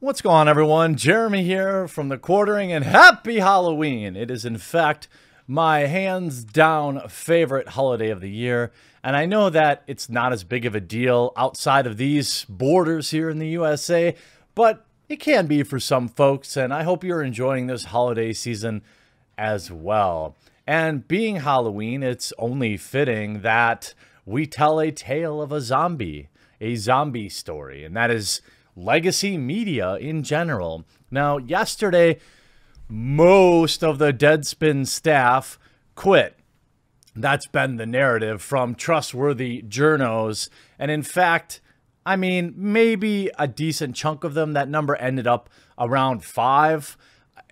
What's going on, everyone? Jeremy here from The Quartering, and happy Halloween! It is, in fact, my hands-down favorite holiday of the year, and I know that it's not as big of a deal outside of these borders here in the USA, but it can be for some folks, and I hope you're enjoying this holiday season as well. And being Halloween, it's only fitting that we tell a tale of a zombie story, and that is legacy media in general. Now, yesterday, most of the Deadspin staff quit. That's been the narrative from trustworthy journos. And in fact, I mean, maybe a decent chunk of them, that number ended up around 5.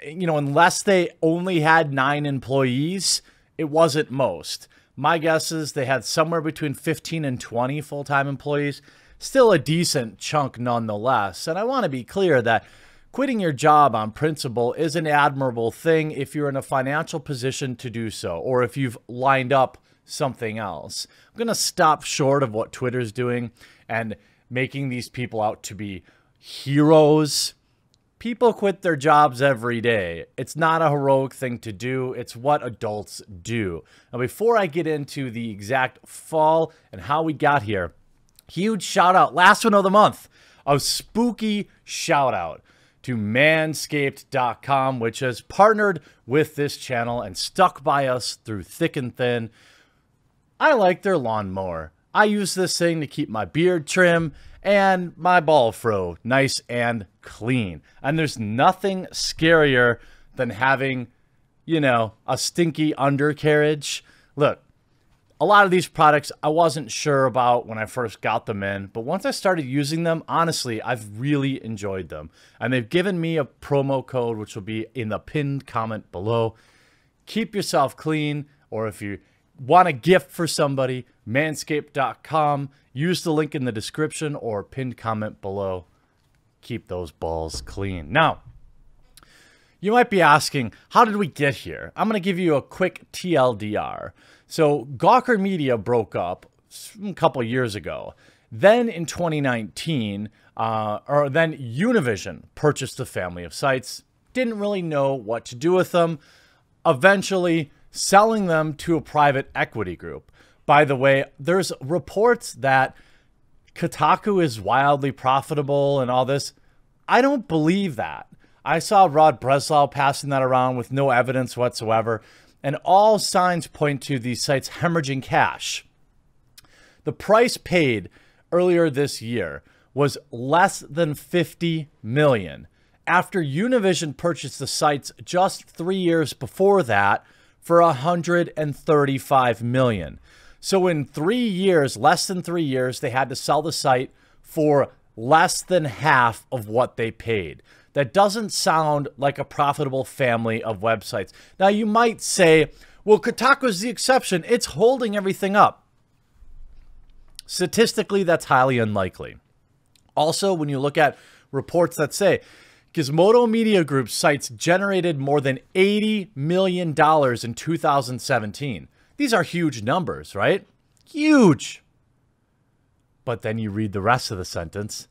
You know, unless they only had 9 employees, it wasn't most. My guess is they had somewhere between 15 and 20 full-time employees. Still a decent chunk nonetheless. And I want to be clear that quitting your job on principle is an admirable thing if you're in a financial position to do so, or if you've lined up something else. I'm going to stop short of what Twitter's doing and making these people out to be heroes. People quit their jobs every day. It's not a heroic thing to do. It's what adults do. Now, before I get into the exact fall and how we got here, huge shout out, last one of the month, a spooky shout out to Manscaped.com, which has partnered with this channel and stuck by us through thick and thin. I like their lawnmower. I use this thing to keep my beard trim and my ball fro nice and clean. And there's nothing scarier than having, you know, a stinky undercarriage. Look, a lot of these products I wasn't sure about when I first got them in, but once I started using them, honestly, I've really enjoyed them. And they've given me a promo code, which will be in the pinned comment below. Keep yourself clean, or if you want a gift for somebody, manscaped.com. Use the link in the description or pinned comment below. Keep those balls clean. Now, you might be asking, how did we get here? I'm going to give you a quick TLDR. So Gawker Media broke up a couple years ago. Then in 2019, then Univision purchased a family of sites. Didn't really know what to do with them. Eventually selling them to a private equity group. By the way, there's reports that Kotaku is wildly profitable and all this. I don't believe that. I saw Rod Breslau passing that around with no evidence whatsoever, and all signs point to these sites hemorrhaging cash. The price paid earlier this year was less than $50 million, after Univision purchased the sites just 3 years before that for $135 million. So in 3 years, less than 3 years, they had to sell the site for less than half of what they paid. That doesn't sound like a profitable family of websites. Now, you might say, well, Kotaku is the exception. It's holding everything up. Statistically, that's highly unlikely. Also, when you look at reports that say Gizmodo Media Group's sites generated more than $80 million in 2017. These are huge numbers, right? Huge. But then you read the rest of the sentence.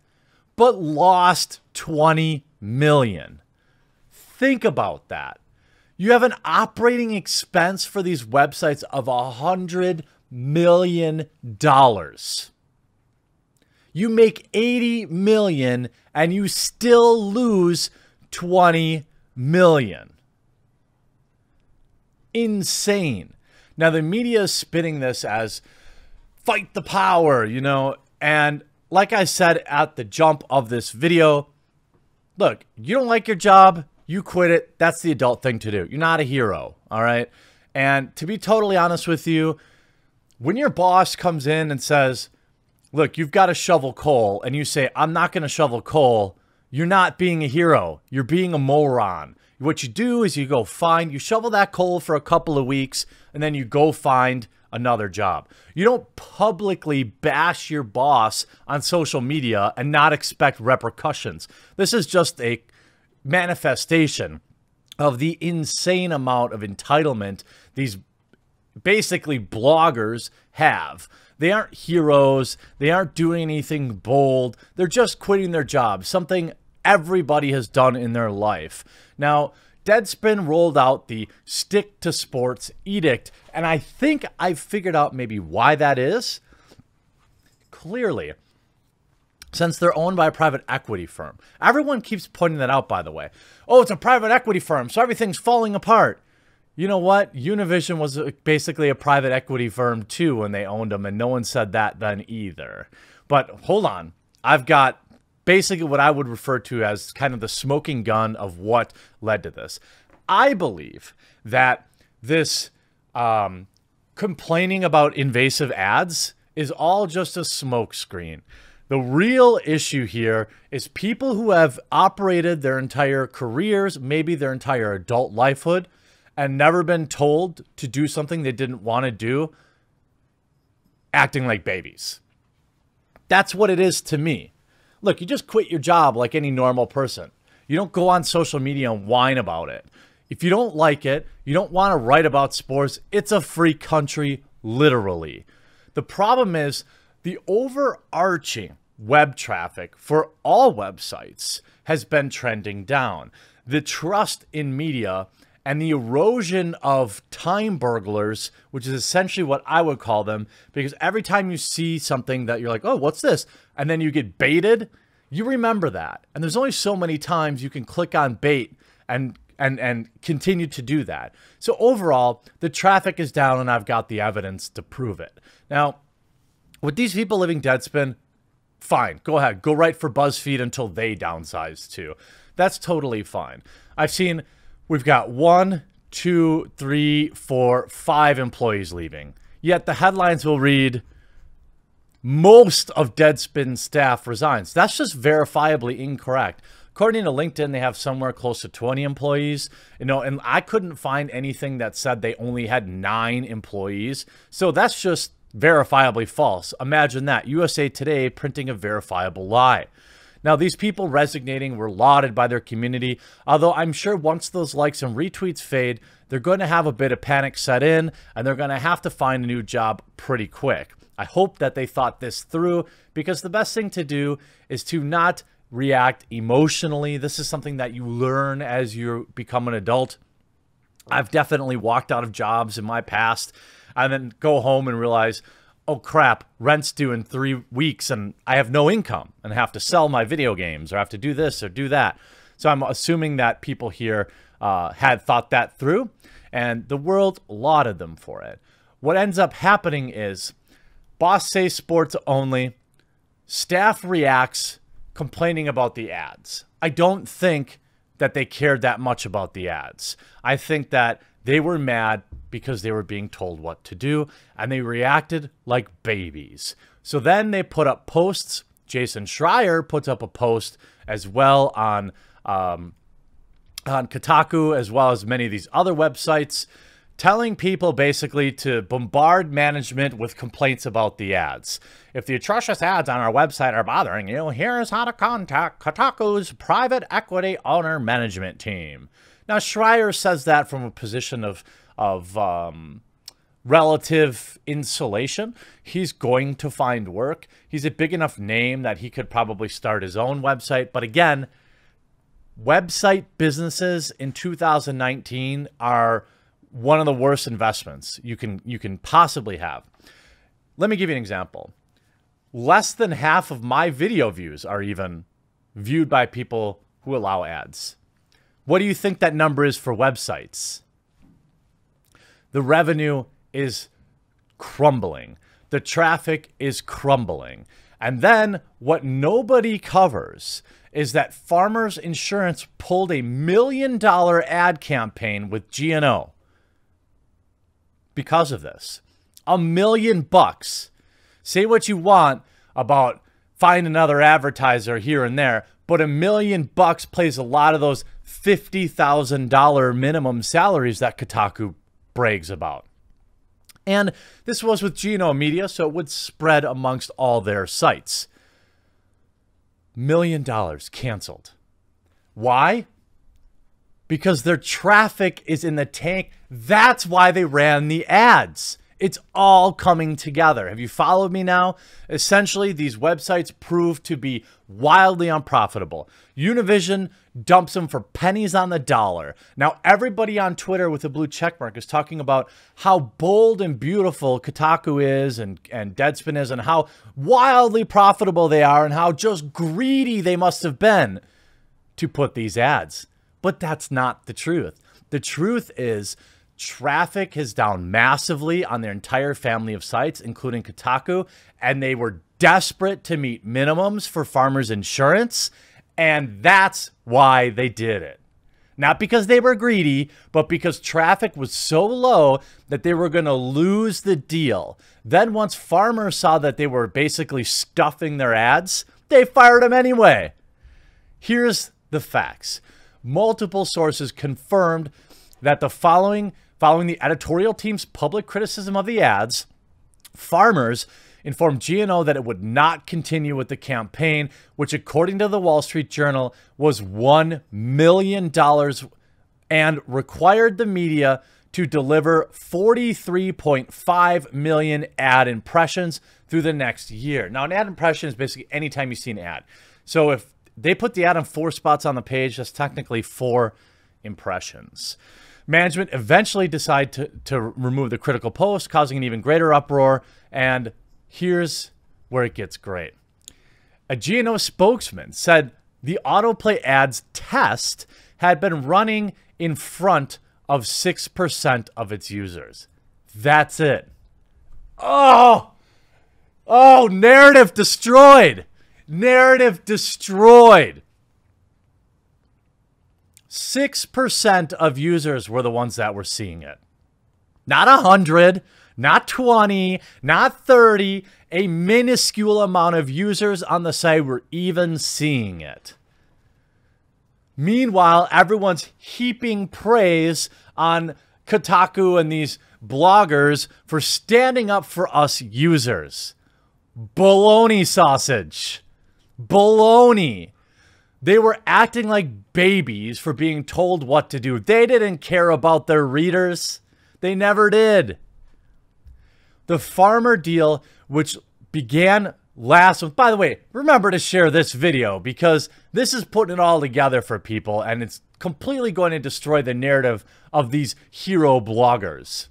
But lost $20 million. Think about that. You have an operating expense for these websites of $100 million. You make $80 million and you still lose $20 million. Insane. Now, the media is spinning this as fight the power, you know, and like I said at the jump of this video, look, you don't like your job, you quit it. That's the adult thing to do. You're not a hero, all right? And to be totally honest with you, when your boss comes in and says, look, you've got to shovel coal, and you say, I'm not going to shovel coal, you're not being a hero. You're being a moron. What you do is you shovel that coal for a couple of weeks, and then you go find another job. You don't publicly bash your boss on social media and not expect repercussions. This is just a manifestation of the insane amount of entitlement these basically bloggers have. They aren't heroes. They aren't doing anything bold. They're just quitting their job. Something everybody has done in their life. Now, Deadspin rolled out the stick to sports edict, and I think I've figured out maybe why that is. Clearly, since they're owned by a private equity firm. Everyone keeps pointing that out, by the way. Oh, it's a private equity firm, so everything's falling apart. You know what? Univision was basically a private equity firm too when they owned them, and no one said that then either. But hold on. I've got basically what I would refer to as kind of the smoking gun of what led to this. I believe that this complaining about invasive ads is all just a smokescreen. The real issue here is people who have operated their entire careers, maybe their entire adult lifehood, and never been told to do something they didn't want to do, acting like babies. That's what it is to me. Look, you just quit your job like any normal person. You don't go on social media and whine about it. If you don't like it, you don't want to write about sports, it's a free country, literally. The problem is the overarching web traffic for all websites has been trending down. The trust in media and the erosion of time burglars, which is essentially what I would call them, because every time you see something that you're like, oh, what's this? And then you get baited, you remember that. And there's only so many times you can click on bait and continue to do that. So overall, the traffic is down and I've got the evidence to prove it. Now, with these people living Deadspin, fine, go ahead. Go write for BuzzFeed until they downsize too. That's totally fine. I've seen we've got 1, 2, 3, 4, 5 employees leaving. Yet the headlines will read, most of Deadspin staff resigns. That's just verifiably incorrect. According to LinkedIn, they have somewhere close to 20 employees. You know, and I couldn't find anything that said they only had 9 employees. So that's just verifiably false. Imagine that. USA Today printing a verifiable lie. Now, these people resignating were lauded by their community, although I'm sure once those likes and retweets fade, they're going to have a bit of panic set in, and they're going to have to find a new job pretty quick. I hope that they thought this through, because the best thing to do is to not react emotionally. This is something that you learn as you become an adult. I've definitely walked out of jobs in my past and then go home and realize, oh crap, rent's due in 3 weeks and I have no income and have to sell my video games or have to do this or do that. So I'm assuming that people here had thought that through, and the world lauded them for it. What ends up happening is boss says sports only, staff reacts complaining about the ads. I don't think that they cared that much about the ads. I think that they were mad because they were being told what to do, and they reacted like babies. So then they put up posts. Jason Schreier puts up a post as well on Kotaku, as well as many of these other websites, telling people basically to bombard management with complaints about the ads. If the atrocious ads on our website are bothering you, here's how to contact Kotaku's private equity owner management team. Now, Schreier says that from a position of relative insulation. He's going to find work. He's a big enough name that he could probably start his own website. But again, website businesses in 2019 are one of the worst investments you can possibly have. Let me give you an example. Less than half of my video views are even viewed by people who allow ads. What do you think that number is for websites? The revenue is crumbling. The traffic is crumbling. And then what nobody covers is that Farmers Insurance pulled $1 million ad campaign with GNO because of this. $1 million. Say what you want about find another advertiser here and there, but $1 million plays a lot of those $50,000 minimum salaries that Kotaku brags about. And this was with GNO Media, so it would spread amongst all their sites. $1 million canceled. Why? Because their traffic is in the tank. That's why they ran the ads. It's all coming together. Have you followed me now? Essentially, these websites prove to be wildly unprofitable. Univision dumps them for pennies on the dollar. Now, everybody on Twitter with a blue checkmark is talking about how bold and beautiful Kotaku is and Deadspin is and how wildly profitable they are and how just greedy they must have been to put these ads. But that's not the truth. The truth is traffic is down massively on their entire family of sites, including Kotaku, and they were desperate to meet minimums for farmers' insurance, and that's why they did it. Not because they were greedy, but because traffic was so low that they were going to lose the deal. Then once farmers saw that they were basically stuffing their ads, they fired them anyway. Here's the facts. Multiple sources confirmed that following the editorial team's public criticism of the ads, farmers informed GNO that it would not continue with the campaign, which according to the Wall Street Journal was $1 million and required the media to deliver 43.5 million ad impressions through the next year. Now, an ad impression is basically anytime you see an ad. So if they put the ad on 4 spots on the page, that's technically 4 impressions. Management eventually decided to remove the critical post, causing an even greater uproar. And here's where it gets great. A GNO spokesman said the autoplay ads test had been running in front of 6% of its users. That's it. Oh, narrative destroyed. Narrative destroyed. 6% of users were the ones that were seeing it. Not 100, not 20, not 30. A minuscule amount of users on the site were even seeing it. Meanwhile, everyone's heaping praise on Kotaku and these bloggers for standing up for us users. Baloney sausage. Baloney. They were acting like babies for being told what to do. They didn't care about their readers. They never did. The farmer deal, which began last month. By the way, remember to share this video because this is putting it all together for people and it's completely going to destroy the narrative of these hero bloggers.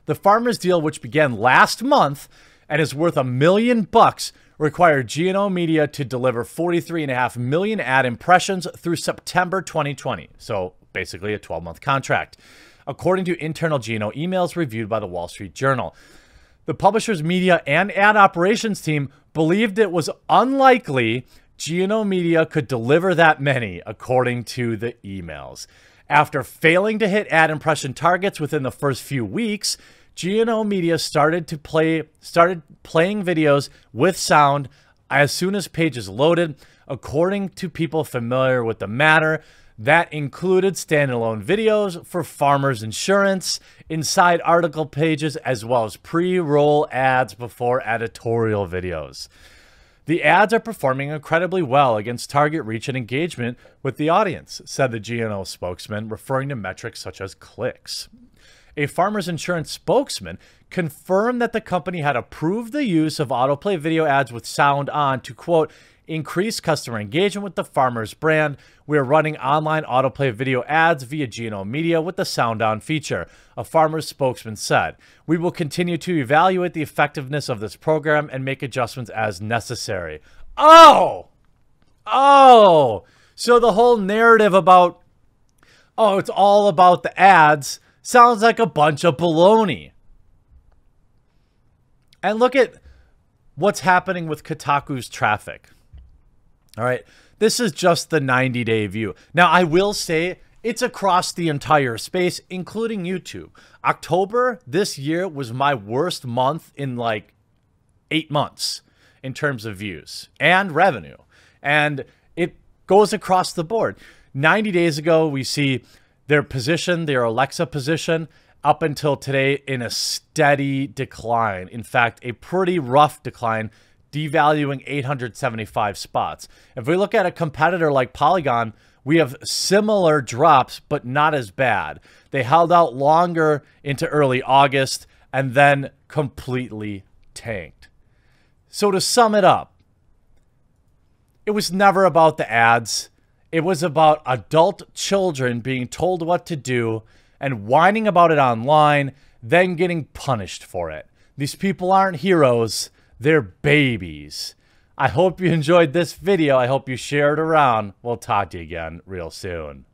The farmer's deal, which began last month and is worth $1 million, required GNO Media to deliver 43.5 million ad impressions through September 2020. So basically a 12-month contract, according to internal GNO emails reviewed by the Wall Street Journal. The publisher's media and ad operations team believed it was unlikely GNO Media could deliver that many, according to the emails. After failing to hit ad impression targets within the first few weeks, GNO Media started playing videos with sound as soon as pages loaded, according to people familiar with the matter. That included standalone videos for farmers insurance, inside article pages, as well as pre-roll ads before editorial videos. The ads are performing incredibly well against target reach and engagement with the audience, said the GNO spokesman, referring to metrics such as clicks. A farmers insurance spokesman confirmed that the company had approved the use of autoplay video ads with sound on to, quote, increase customer engagement with the farmers brand. We are running online autoplay video ads via GNO Media with the sound on feature, a farmers spokesman said. We will continue to evaluate the effectiveness of this program and make adjustments as necessary. So the whole narrative about, it's all about the ads sounds like a bunch of baloney. And look at what's happening with Kotaku's traffic. All right, this is just the 90-day view. Now, I will say it's across the entire space, including YouTube. October this year was my worst month in like 8 months in terms of views and revenue. And it goes across the board. 90 days ago, we see their position, their Alexa position, up until today in a steady decline. In fact, a pretty rough decline, devaluing 875 spots. If we look at a competitor like Polygon, we have similar drops, but not as bad. They held out longer into early August, and then completely tanked. So to sum it up, it was never about the ads. It was about adult children being told what to do and whining about it online, then getting punished for it. These people aren't heroes, they're babies. I hope you enjoyed this video. I hope you share it around. We'll talk to you again real soon.